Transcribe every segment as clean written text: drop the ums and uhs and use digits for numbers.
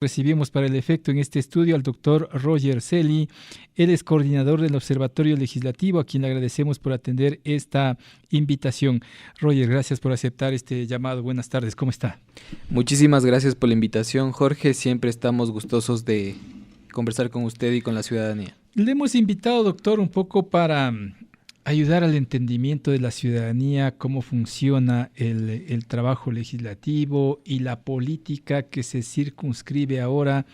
Recibimos para el efecto en este estudio al doctor Roger Celi. Él es coordinador del Observatorio Legislativo, a quien le agradecemos por atender esta invitación. Roger, gracias por aceptar este llamado. Buenas tardes, ¿cómo está? Muchísimas gracias por la invitación, Jorge. Siempre estamos gustosos de conversar con usted y con la ciudadanía. Le hemos invitado, doctor, un poco para ayudar al entendimiento de la ciudadanía, cómo funciona el trabajo legislativo y la política que se circunscribe ahora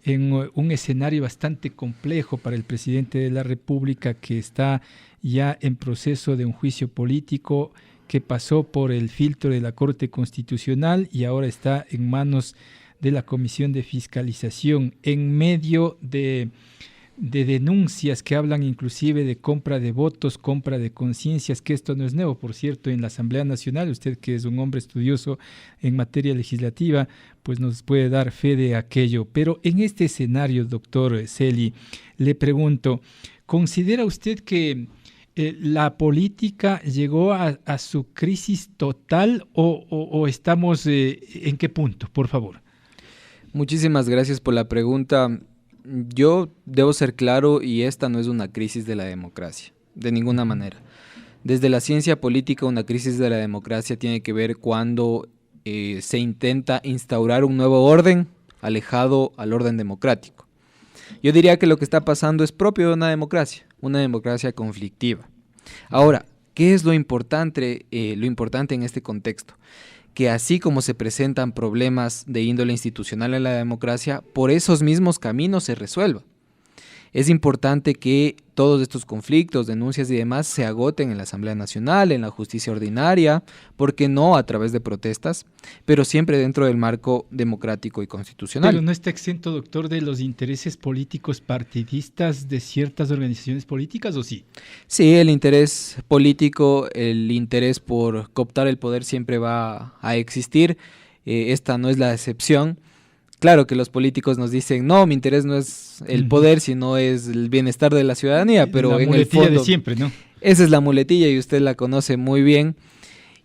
en un escenario bastante complejo para el presidente de la República, que está ya en proceso de un juicio político que pasó por el filtro de la Corte Constitucional y ahora está en manos de la Comisión de Fiscalización, en medio de denuncias que hablan inclusive de compra de votos, compra de conciencias, que esto no es nuevo, por cierto, en la Asamblea Nacional. Usted, que es un hombre estudioso en materia legislativa, pues nos puede dar fe de aquello. Pero en este escenario, doctor Celi, le pregunto, ¿considera usted que la política llegó a su crisis total o estamos en qué punto, por favor? Muchísimas gracias por la pregunta. Yo debo ser claro, y esta no es una crisis de la democracia, de ninguna manera. Desde la ciencia política, una crisis de la democracia tiene que ver cuando se intenta instaurar un nuevo orden alejado al orden democrático. Yo diría que lo que está pasando es propio de una democracia conflictiva. Ahora, ¿qué es lo importante en este contexto? Que así como se presentan problemas de índole institucional en la democracia, por esos mismos caminos se resuelva. Es importante que todos estos conflictos, denuncias y demás se agoten en la Asamblea Nacional, en la justicia ordinaria, porque no a través de protestas, pero siempre dentro del marco democrático y constitucional. Pero no está exento, doctor, de los intereses políticos partidistas de ciertas organizaciones políticas, ¿o sí? Sí, el interés político, el interés por cooptar el poder siempre va a existir. Esta no es la excepción. Claro que los políticos nos dicen, no, mi interés no es el poder, sino es el bienestar de la ciudadanía, pero en el fondo, de siempre, ¿no? Esa es la muletilla y usted la conoce muy bien.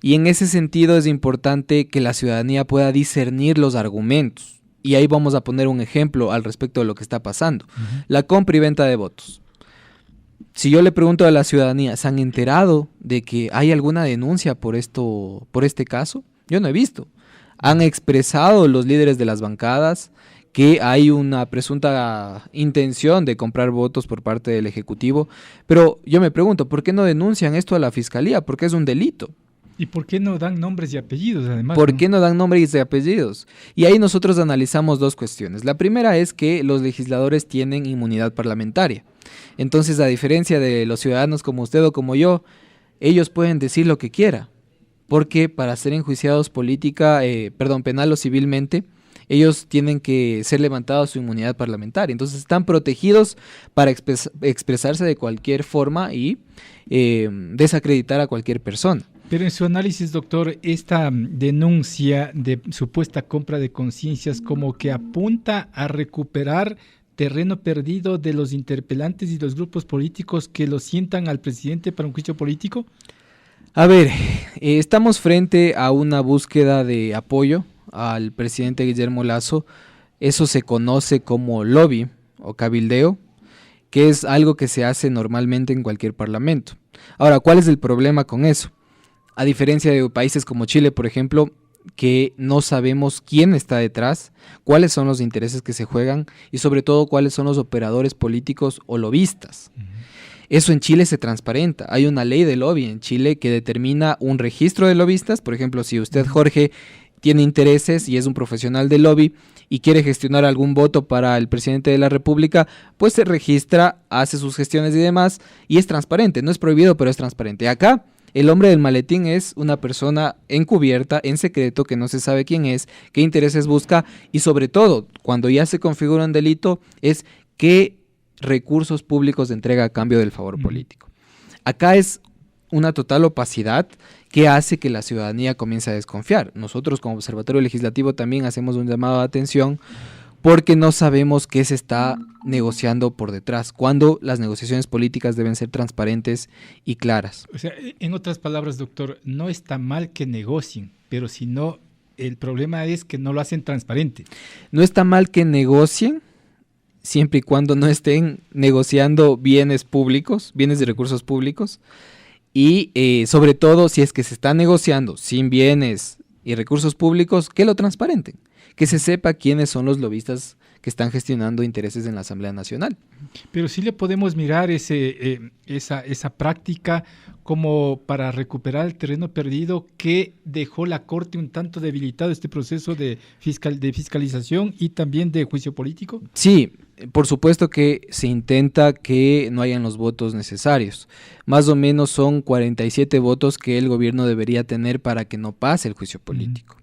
Y en ese sentido es importante que la ciudadanía pueda discernir los argumentos. Y ahí vamos a poner un ejemplo al respecto de lo que está pasando. La compra y venta de votos. Si yo le pregunto a la ciudadanía, ¿se han enterado de que hay alguna denuncia por este caso? Yo no he visto. Han expresado los líderes de las bancadas que hay una presunta intención de comprar votos por parte del Ejecutivo, pero yo me pregunto, ¿por qué no denuncian esto a la Fiscalía? Porque es un delito. ¿Y por qué no dan nombres y apellidos, además? ¿Por qué no dan nombres y apellidos? Y ahí nosotros analizamos dos cuestiones. La primera es que los legisladores tienen inmunidad parlamentaria. Entonces, a diferencia de los ciudadanos como usted o como yo, ellos pueden decir lo que quieran. Porque para ser enjuiciados penal o civilmente, ellos tienen que ser levantados su inmunidad parlamentaria. Entonces están protegidos para expresarse de cualquier forma y desacreditar a cualquier persona. Pero en su análisis, doctor, esta denuncia de supuesta compra de conciencias como que apunta a recuperar terreno perdido de los interpelantes y los grupos políticos que lo sientan al presidente para un juicio político. A ver, estamos frente a una búsqueda de apoyo al presidente Guillermo Lasso. Eso se conoce como lobby o cabildeo, que es algo que se hace normalmente en cualquier parlamento. Ahora, ¿cuál es el problema con eso? A diferencia de países como Chile, por ejemplo, que no sabemos quién está detrás, cuáles son los intereses que se juegan y sobre todo cuáles son los operadores políticos o lobistas. Eso en Chile se transparenta. Hay una ley de lobby en Chile que determina un registro de lobistas. Por ejemplo, si usted, Jorge, tiene intereses y es un profesional de lobby y quiere gestionar algún voto para el presidente de la República, pues se registra, hace sus gestiones y demás, y es transparente. No es prohibido, pero es transparente. Acá, el hombre del maletín es una persona encubierta, en secreto, que no se sabe quién es, qué intereses busca, y sobre todo, cuando ya se configura un delito, es qué recursos públicos de entrega a cambio del favor político. Acá es una total opacidad que hace que la ciudadanía comience a desconfiar. Nosotros como Observatorio Legislativo también hacemos un llamado de atención porque no sabemos qué se está negociando por detrás, cuando las negociaciones políticas deben ser transparentes y claras. O sea, en otras palabras, doctor, no está mal que negocien, pero si no el problema es que no lo hacen transparente. No está mal que negocien, siempre y cuando no estén negociando bienes públicos, bienes de recursos públicos, y sobre todo si es que se está negociando sin bienes y recursos públicos, que lo transparenten, que se sepa quiénes son los lobistas que están gestionando intereses en la Asamblea Nacional. Pero sí le podemos mirar esa práctica como para recuperar el terreno perdido que dejó la Corte un tanto debilitado este proceso de fiscalización y también de juicio político. Sí, por supuesto que se intenta que no hayan los votos necesarios. Más o menos son 47 votos que el gobierno debería tener para que no pase el juicio político.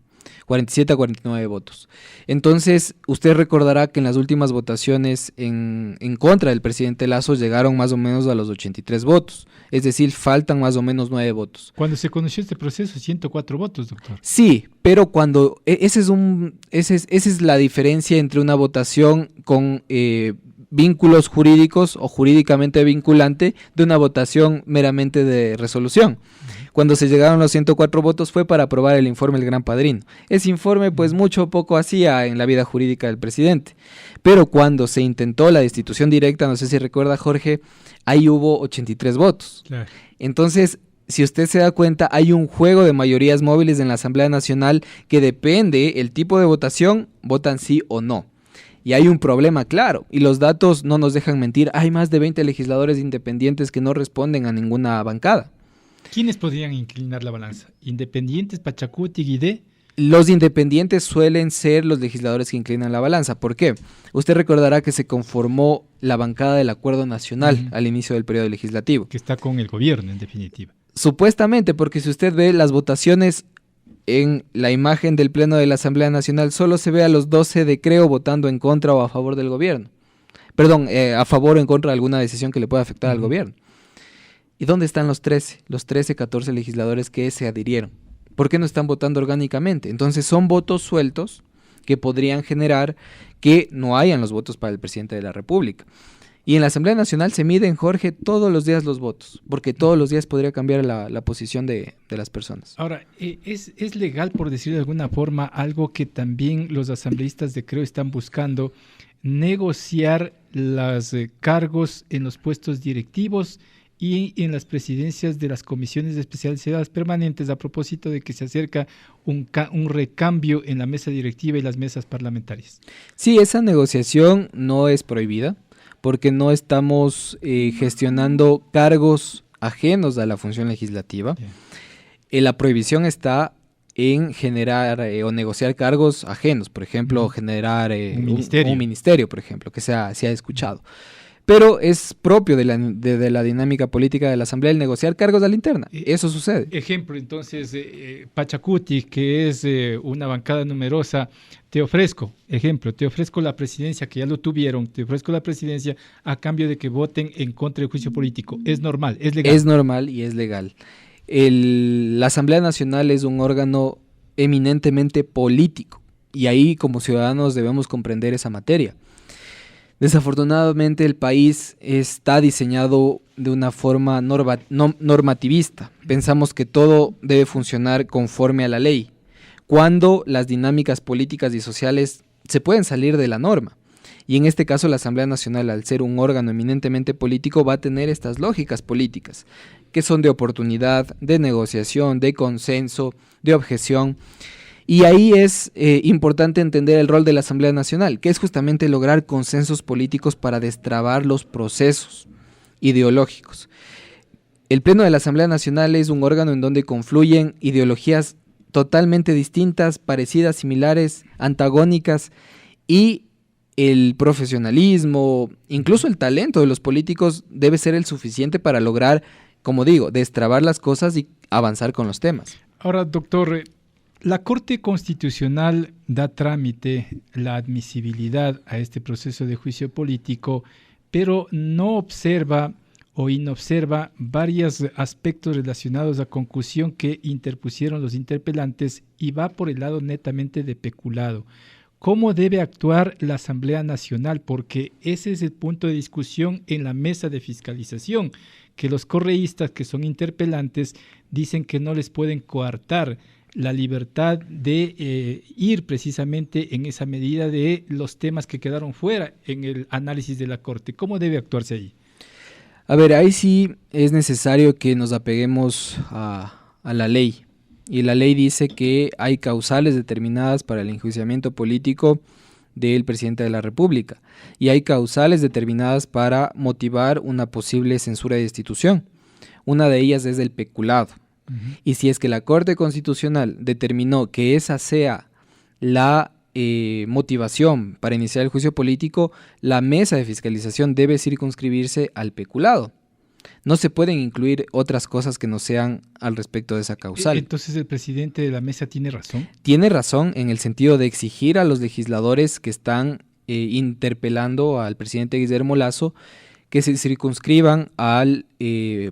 47 a 49 votos. Entonces, usted recordará que en las últimas votaciones en contra del presidente Lasso llegaron más o menos a los 83 votos. Es decir, faltan más o menos 9 votos. Cuando se conoció este proceso, 104 votos, doctor. Sí, pero cuando esa es la diferencia entre una votación con vínculos jurídicos o jurídicamente vinculante de una votación meramente de resolución. Cuando se llegaron los 104 votos fue para aprobar el informe El Gran Padrino. Ese informe pues mucho o poco hacía en la vida jurídica del presidente. Pero cuando se intentó la destitución directa, no sé si recuerda Jorge, ahí hubo 83 votos. Claro. Entonces, si usted se da cuenta, hay un juego de mayorías móviles en la Asamblea Nacional que depende el tipo de votación, votan sí o no. Y hay un problema claro, y los datos no nos dejan mentir, hay más de 20 legisladores independientes que no responden a ninguna bancada. ¿Quiénes podrían inclinar la balanza? ¿Independientes, Pachacuti, Guidé? Los independientes suelen ser los legisladores que inclinan la balanza. ¿Por qué? Usted recordará que se conformó la bancada del Acuerdo Nacional al inicio del periodo legislativo. Que está con el gobierno, en definitiva. Supuestamente, porque si usted ve las votaciones en la imagen del Pleno de la Asamblea Nacional, solo se ve a los 12 de Creo votando en contra o a favor del gobierno. Perdón, a favor o en contra de alguna decisión que le pueda afectar al gobierno. ¿Y dónde están los 13, 14 legisladores que se adhirieron? ¿Por qué no están votando orgánicamente? Entonces son votos sueltos que podrían generar que no hayan los votos para el presidente de la República. Y en la Asamblea Nacional se miden, Jorge, todos los días los votos, porque todos los días podría cambiar la posición de las personas. Ahora, ¿es legal, por decirlo de alguna forma, algo que también los asambleístas de Creo están buscando, negociar los cargos en los puestos directivos y en las presidencias de las comisiones especializadas permanentes, a propósito de que se acerca un recambio en la mesa directiva y las mesas parlamentarias? Sí, esa negociación no es prohibida, porque no estamos gestionando cargos ajenos a la función legislativa. La prohibición está en generar o negociar cargos ajenos, por ejemplo, generar un ministerio, por ejemplo, que se ha escuchado. Pero es propio de la dinámica política de la Asamblea el negociar cargos a la interna. Eso sucede. Ejemplo, entonces, Pachacuti, que es una bancada numerosa, te ofrezco la presidencia, que ya lo tuvieron, te ofrezco la presidencia a cambio de que voten en contra del juicio político. ¿Es normal? ¿Es legal? Es normal y es legal. La Asamblea Nacional es un órgano eminentemente político y ahí como ciudadanos debemos comprender esa materia. Desafortunadamente el país está diseñado de una forma normativista. Pensamos que todo debe funcionar conforme a la ley, cuando las dinámicas políticas y sociales se pueden salir de la norma. Y en este caso la Asamblea Nacional, al ser un órgano eminentemente político, va a tener estas lógicas políticas, que son de oportunidad, de negociación, de consenso, de objeción. Y ahí es importante entender el rol de la Asamblea Nacional, que es justamente lograr consensos políticos para destrabar los procesos ideológicos. El Pleno de la Asamblea Nacional es un órgano en donde confluyen ideologías totalmente distintas, parecidas, similares, antagónicas, y el profesionalismo, incluso el talento de los políticos debe ser el suficiente para lograr, como digo, destrabar las cosas y avanzar con los temas. Ahora, doctor, la Corte Constitucional da trámite la admisibilidad a este proceso de juicio político, pero no observa o inobserva varios aspectos relacionados a concusión que interpusieron los interpelantes y va por el lado netamente de peculado. ¿Cómo debe actuar la Asamblea Nacional? Porque ese es el punto de discusión en la mesa de fiscalización, que los correístas que son interpelantes dicen que no les pueden coartar la libertad de ir precisamente en esa medida de los temas que quedaron fuera en el análisis de la Corte. ¿Cómo debe actuarse ahí? A ver, ahí sí es necesario que nos apeguemos a la ley. Y la ley dice que hay causales determinadas para el enjuiciamiento político del presidente de la República. Y hay causales determinadas para motivar una posible censura de destitución. Una de ellas es el peculado. Y si es que la Corte Constitucional determinó que esa sea la motivación para iniciar el juicio político, la mesa de fiscalización debe circunscribirse al peculado. No se pueden incluir otras cosas que no sean al respecto de esa causal. Entonces, ¿el presidente de la mesa tiene razón? Tiene razón en el sentido de exigir a los legisladores que están interpelando al presidente Guillermo Lasso que se circunscriban al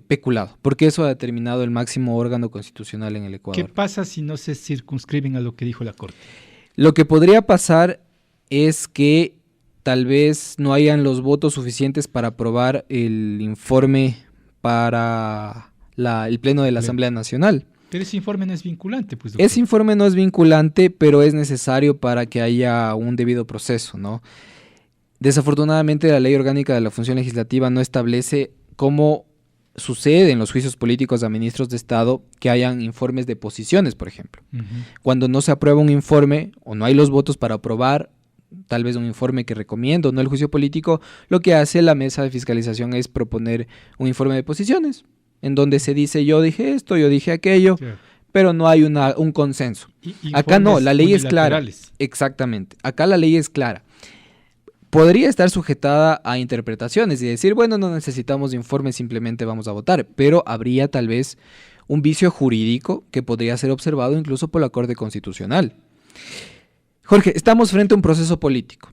peculado, porque eso ha determinado el máximo órgano constitucional en el Ecuador. ¿Qué pasa si no se circunscriben a lo que dijo la Corte? Lo que podría pasar es que tal vez no hayan los votos suficientes para aprobar el informe para el Pleno de la Asamblea Nacional. Pero ese informe no es vinculante, pues, doctor. Ese informe no es vinculante, pero es necesario para que haya un debido proceso, ¿no? Desafortunadamente, la Ley Orgánica de la Función Legislativa no establece cómo sucede en los juicios políticos a ministros de Estado que hayan informes de posiciones, por ejemplo. Cuando no se aprueba un informe o no hay los votos para aprobar tal vez un informe que recomienda o no el juicio político, lo que hace la mesa de fiscalización es proponer un informe de posiciones en donde se dice yo dije esto, yo dije aquello, claro, pero no hay un consenso. Acá no, la ley es clara. Exactamente, acá la ley es clara. Podría estar sujetada a interpretaciones y decir, bueno, no necesitamos informe, simplemente vamos a votar, pero habría tal vez un vicio jurídico que podría ser observado incluso por la Corte Constitucional. Jorge, estamos frente a un proceso político,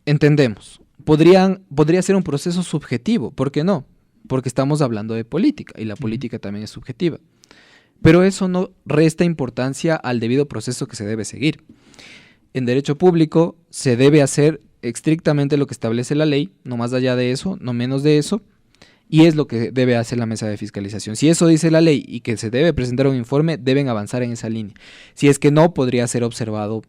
entendemos. Podría ser un proceso subjetivo, ¿por qué no? Porque estamos hablando de política y la política también es subjetiva. Pero eso no resta importancia al debido proceso que se debe seguir. En derecho público se debe hacer estrictamente lo que establece la ley, no más allá de eso, no menos de eso, y es lo que debe hacer la mesa de fiscalización. Si eso dice la ley y que se debe presentar un informe, deben avanzar en esa línea. Si es que no, podría ser observado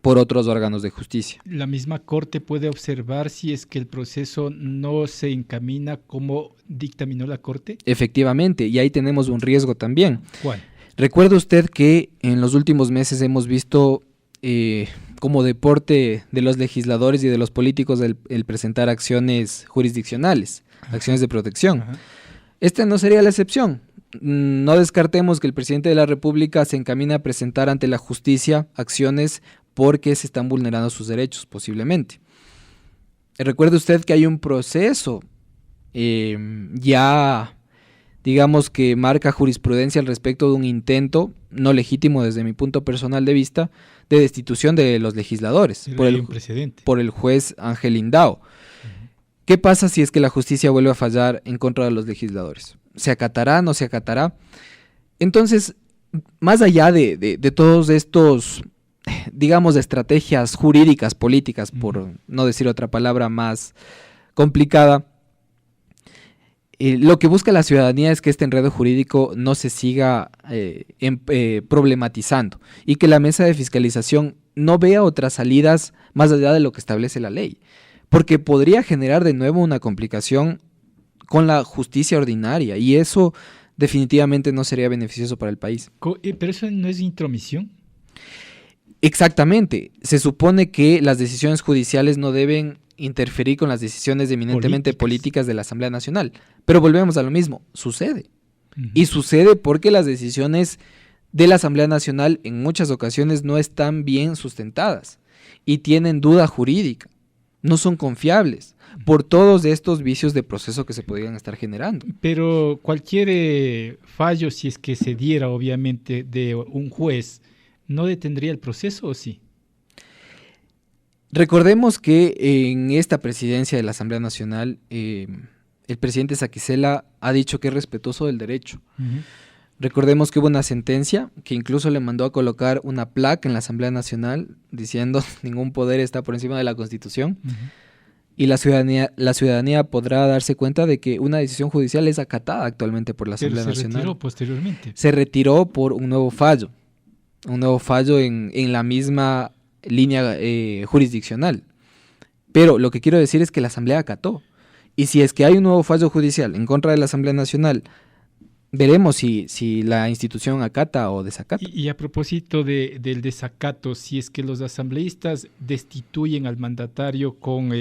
por otros órganos de justicia. La misma Corte puede observar si es que el proceso no se encamina como dictaminó la Corte. Efectivamente, y ahí tenemos un riesgo también. ¿Cuál? ¿Recuerda usted que en los últimos meses hemos visto como deporte de los legisladores y de los políticos el presentar acciones jurisdiccionales, acciones de protección? Esta no sería la excepción. No descartemos que el presidente de la República se encamina a presentar ante la justicia acciones porque se están vulnerando sus derechos, posiblemente. Recuerde usted que hay un proceso ya, digamos, que marca jurisprudencia al respecto de un intento no legítimo desde mi punto personal de vista de destitución de los legisladores por el juez Ángel Indao. ¿Qué pasa si es que la justicia vuelve a fallar en contra de los legisladores? ¿Se acatará? ¿No se acatará? Entonces, más allá de todos estos, digamos, estrategias jurídicas, políticas, por no decir otra palabra más complicada, lo que busca la ciudadanía es que este enredo jurídico no se siga problematizando y que la mesa de fiscalización no vea otras salidas más allá de lo que establece la ley, porque podría generar de nuevo una complicación con la justicia ordinaria y eso definitivamente no sería beneficioso para el país. ¿Pero eso no es intromisión? Exactamente. Se supone que las decisiones judiciales no deben interferir con las decisiones eminentemente políticas de la Asamblea Nacional. Pero volvemos a lo mismo, sucede. Y sucede porque las decisiones de la Asamblea Nacional en muchas ocasiones no están bien sustentadas y tienen duda jurídica, no son confiables por todos estos vicios de proceso que se podrían estar generando. Pero cualquier fallo, si es que se diera obviamente de un juez, ¿no detendría el proceso o sí? Recordemos que en esta presidencia de la Asamblea Nacional, el presidente Saquicela ha dicho que es respetuoso del derecho. Recordemos que hubo una sentencia que incluso le mandó a colocar una placa en la Asamblea Nacional diciendo ningún poder está por encima de la Constitución. Y la ciudadanía podrá darse cuenta de que una decisión judicial es acatada actualmente por la Asamblea Nacional. ¿Se retiró posteriormente? Se retiró por un nuevo fallo. en la misma línea jurisdiccional. Pero lo que quiero decir es que la Asamblea acató. Y si es que hay un nuevo fallo judicial en contra de la Asamblea Nacional, veremos si la institución acata o desacata. Y a propósito del desacato, si es que los asambleístas destituyen al mandatario con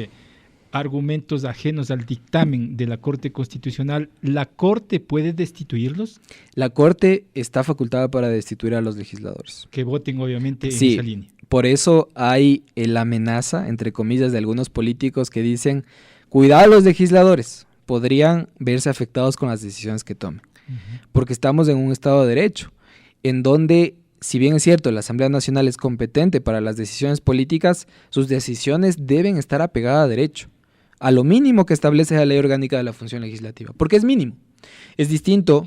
argumentos ajenos al dictamen de la Corte Constitucional, ¿la Corte puede destituirlos? La Corte está facultada para destituir a los legisladores. Que voten obviamente en Sí, esa línea. por eso hay la amenaza, entre comillas, de algunos políticos que dicen, cuidado a los legisladores, podrían verse afectados con las decisiones que tomen. Porque estamos en un Estado de Derecho, en donde, si bien es cierto, la Asamblea Nacional es competente para las decisiones políticas, sus decisiones deben estar apegadas a derecho, a lo mínimo que establece la Ley Orgánica de la Función Legislativa, porque es mínimo. Es distinto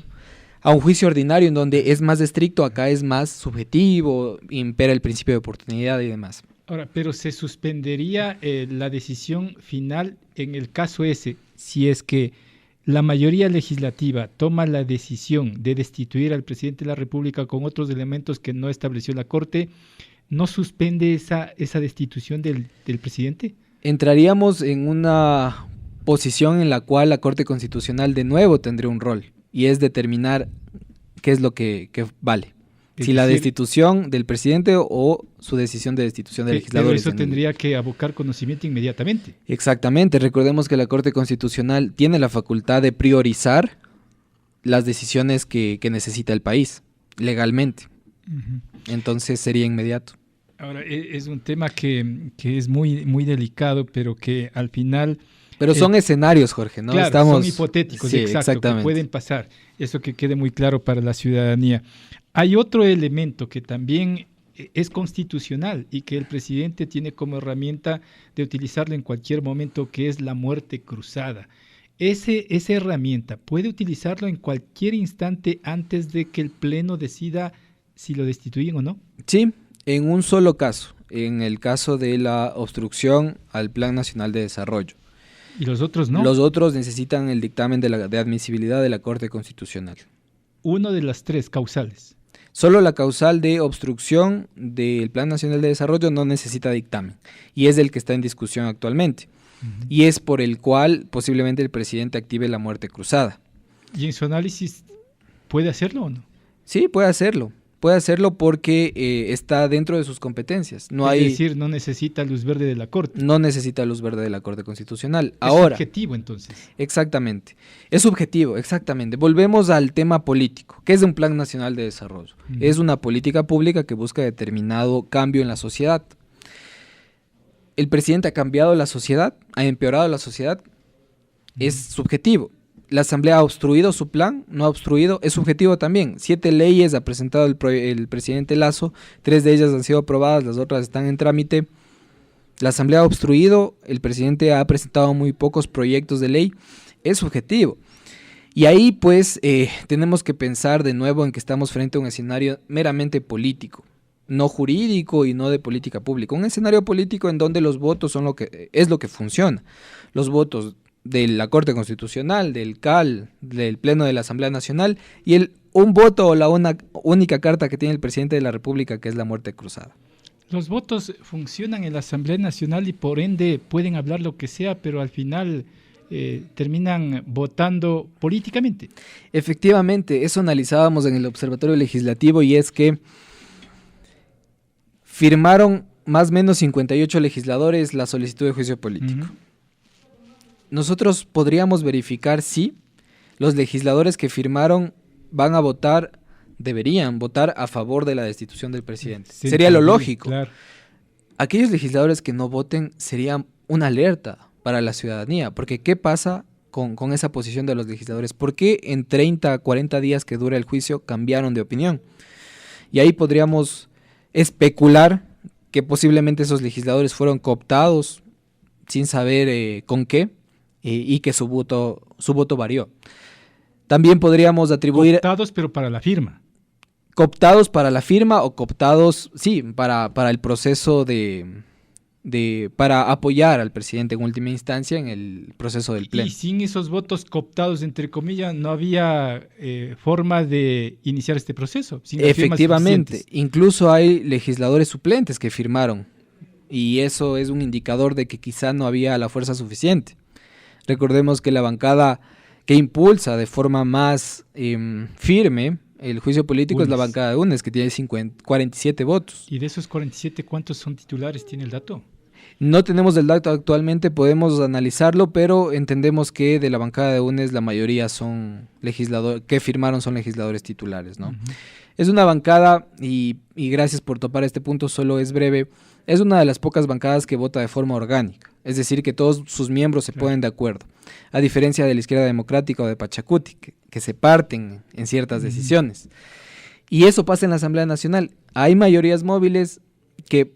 a un juicio ordinario en donde es más estricto, acá es más subjetivo, impera el principio de oportunidad y demás. Ahora, pero se suspendería la decisión final en el caso ese, si es que la mayoría legislativa toma la decisión de destituir al presidente de la República con otros elementos que no estableció la Corte, ¿no suspende esa destitución del presidente? Entraríamos en una posición en la cual la Corte Constitucional de nuevo tendría un rol, y es determinar qué es lo que vale. Si la destitución del presidente o su decisión de destitución de legisladores. Pero eso tendría que abocar conocimiento inmediatamente. Exactamente. Recordemos que la Corte Constitucional tiene la facultad de priorizar las decisiones que necesita el país, legalmente. Entonces sería inmediato. Ahora, es un tema que es muy, muy delicado, pero que al final... Pero son escenarios, Jorge, ¿no? Claro, son hipotéticos, sí, exacto, que pueden pasar. Eso que quede muy claro para la ciudadanía. Hay otro elemento que también es constitucional y que el presidente tiene como herramienta de utilizarlo en cualquier momento, que es la muerte cruzada. Esa herramienta puede utilizarlo en cualquier instante antes de que el Pleno decida si lo destituyen o no. Sí, en un solo caso, en el caso de la obstrucción al Plan Nacional de Desarrollo. ¿Y los otros no? Los otros necesitan el dictamen de admisibilidad de la Corte Constitucional. Uno de las tres causales. Solo la causal de obstrucción del Plan Nacional de Desarrollo no necesita dictamen, y es el que está en discusión actualmente, y es por el cual posiblemente el presidente active la muerte cruzada. ¿Y en su análisis puede hacerlo o no? Sí, puede hacerlo porque está dentro de sus competencias. Es decir, no necesita luz verde de la Corte. No necesita luz verde de la Corte Constitucional. Es subjetivo, entonces. Exactamente. Es subjetivo, exactamente. Volvemos al tema político. ¿Qué es un Plan Nacional de Desarrollo? Es una política pública que busca determinado cambio en la sociedad. ¿El presidente ha cambiado la sociedad? ¿Ha empeorado la sociedad? Es subjetivo. ¿La Asamblea ha obstruido su plan? ¿No ha obstruido? Es subjetivo también. 7 leyes ha presentado el presidente Lasso, 3 de ellas han sido aprobadas, las otras están en trámite. La Asamblea ha obstruido, el presidente ha presentado muy pocos proyectos de ley. Es subjetivo. Y ahí pues tenemos que pensar de nuevo en que estamos frente a un escenario meramente político, no jurídico y no de política pública. Un escenario político en donde los votos son lo que funciona. Los votos de la Corte Constitucional, del CAL, del Pleno de la Asamblea Nacional y un voto o la única carta que tiene el presidente de la República, que es la muerte cruzada. Los votos funcionan en la Asamblea Nacional y por ende pueden hablar lo que sea, pero al final terminan votando políticamente. Efectivamente, eso analizábamos en el Observatorio Legislativo, y es que firmaron más o menos 58 legisladores la solicitud de juicio político. Nosotros podríamos verificar si los legisladores que firmaron deberían votar a favor de la destitución del presidente. Sí, sería lo lógico. Claro. Aquellos legisladores que no voten sería una alerta para la ciudadanía, porque ¿qué pasa con esa posición de los legisladores? ¿Por qué en 30, 40 días que dura el juicio cambiaron de opinión? Y ahí podríamos especular que posiblemente esos legisladores fueron cooptados sin saber con qué, y que su voto varió. También podríamos atribuir... Cooptados, pero para la firma. Cooptados para la firma o cooptados, sí, para el proceso de para apoyar al presidente en última instancia en el proceso del pleno. Y sin esos votos cooptados, entre comillas, no había forma de iniciar este proceso. Sin Efectivamente, incluso hay legisladores suplentes que firmaron, y eso es un indicador de que quizá no había la fuerza suficiente. Recordemos que la bancada que impulsa de forma más firme el juicio político es la bancada de UNES, que tiene 47 votos. ¿Y de esos 47 cuántos son titulares? ¿Tiene el dato? No tenemos el dato actualmente, podemos analizarlo, pero entendemos que de la bancada de UNES la mayoría son legisladores, que firmaron son legisladores titulares, ¿no? Es una bancada, y gracias por topar este punto, solo es breve, es una de las pocas bancadas que vota de forma orgánica, es decir, que todos sus miembros se ponen de acuerdo, a diferencia de la Izquierda Democrática o de Pachacuti, que se parten en ciertas decisiones. Y eso pasa en la Asamblea Nacional. Hay mayorías móviles que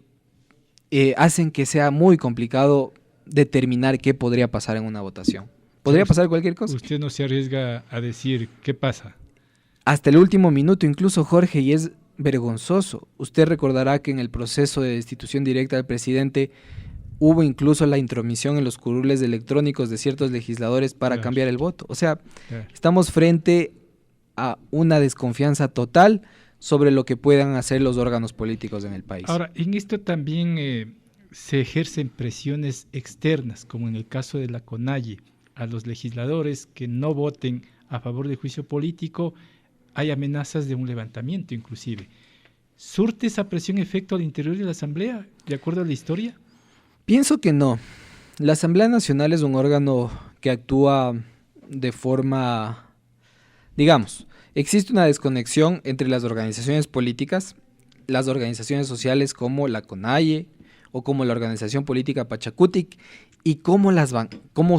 hacen que sea muy complicado determinar qué podría pasar en una votación. Podría pasar cualquier cosa. Usted no se arriesga a decir qué pasa. Hasta el último minuto, incluso, Jorge, y es vergonzoso. Usted recordará que en el proceso de destitución directa del presidente hubo incluso la intromisión en los curules electrónicos de ciertos legisladores para cambiar el voto. O sea, estamos frente a una desconfianza total sobre lo que puedan hacer los órganos políticos en el país. Ahora, en esto también se ejercen presiones externas, como en el caso de la CONAIE, a los legisladores que no voten a favor del juicio político. Hay amenazas de un levantamiento inclusive. ¿Surte esa presión efecto al interior de la Asamblea, de acuerdo a la historia? Pienso que no. La Asamblea Nacional es un órgano que actúa de forma, digamos, existe una desconexión entre las organizaciones políticas, las organizaciones sociales como la CONAIE o como la organización política Pachacutic, y cómo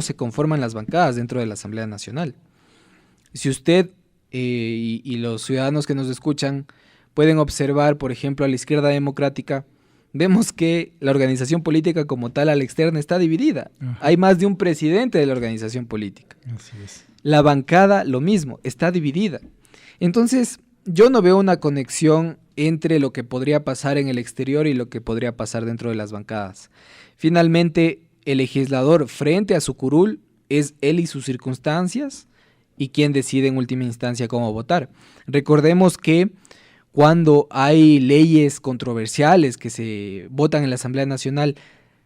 se conforman las bancadas dentro de la Asamblea Nacional. Si usted y los ciudadanos que nos escuchan pueden observar, por ejemplo, a la Izquierda Democrática, vemos que la organización política como tal a la externa está dividida. Ajá. Hay más de un presidente de la organización política. Así es. La bancada, lo mismo, está dividida. Entonces, yo no veo una conexión entre lo que podría pasar en el exterior y lo que podría pasar dentro de las bancadas. Finalmente, el legislador frente a su curul es él y sus circunstancias y quien decide en última instancia cómo votar. Recordemos que cuando hay leyes controversiales que se votan en la Asamblea Nacional,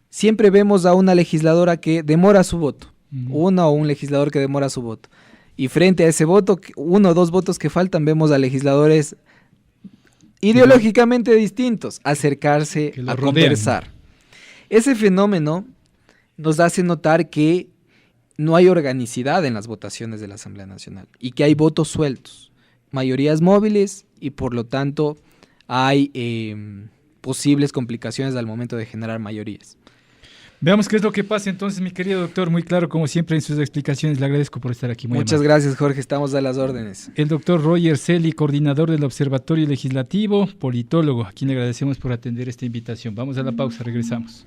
siempre vemos a una legisladora que demora su voto, una o un legislador que demora su voto. Y frente a ese voto, uno o dos votos que faltan, vemos a legisladores ideológicamente distintos acercarse a conversar. Ese fenómeno nos hace notar que no hay organicidad en las votaciones de la Asamblea Nacional y que hay votos sueltos, mayorías móviles, y por lo tanto hay posibles complicaciones al momento de generar mayorías. Veamos qué es lo que pasa entonces, mi querido doctor, muy claro como siempre en sus explicaciones, le agradezco por estar aquí. Muchas gracias, Jorge, estamos a las órdenes. El doctor Roger Celi, coordinador del Observatorio Legislativo, politólogo, a quien le agradecemos por atender esta invitación. Vamos a la pausa, regresamos.